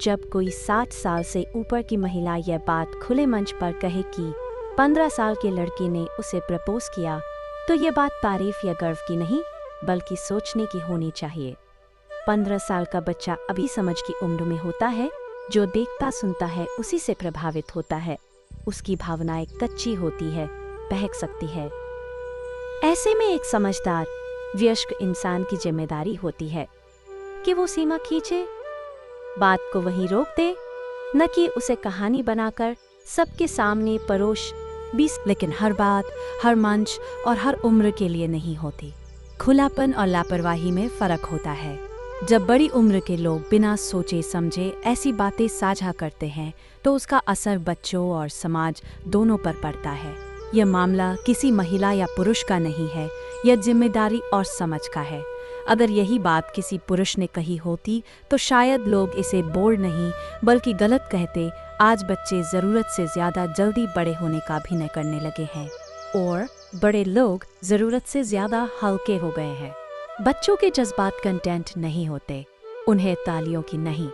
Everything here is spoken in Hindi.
जब कोई 60 साल से ऊपर की महिला यह बात खुले मंच पर कहे कि 15 साल के लड़के ने उसे प्रपोज किया, तो यह बात तारीफ या गर्व की नहीं बल्कि सोचने की होनी चाहिए। 15 साल का बच्चा अभी समझ की उम्र में होता है, जो देखता सुनता है उसी से प्रभावित होता है। उसकी भावनाएं कच्ची होती है, बहक सकती है। ऐसे में एक समझदार वयस्क इंसान की जिम्मेदारी होती है कि वो सीमा खींचे, बात को वहीं रोक दे, न कि उसे कहानी बनाकर सबके सामने परोस। लेकिन हर बात, हर मंच और हर उम्र के लिए नहीं होती। खुलापन और लापरवाही में फर्क होता है। जब बड़ी उम्र के लोग बिना सोचे समझे ऐसी बातें साझा करते हैं तो उसका असर बच्चों और समाज दोनों पर पड़ता है। यह मामला किसी महिला या पुरुष का नहीं है, यह जिम्मेदारी और समझ का है। अगर यही बात किसी पुरुष ने कही होती तो शायद लोग इसे बोर नहीं बल्कि गलत कहते। आज बच्चे ज़रूरत से ज़्यादा जल्दी बड़े होने का अभिनय करने लगे हैं और बड़े लोग ज़रूरत से ज़्यादा हल्के हो गए हैं। बच्चों के जज्बात कंटेंट नहीं होते, उन्हें तालियों की नहीं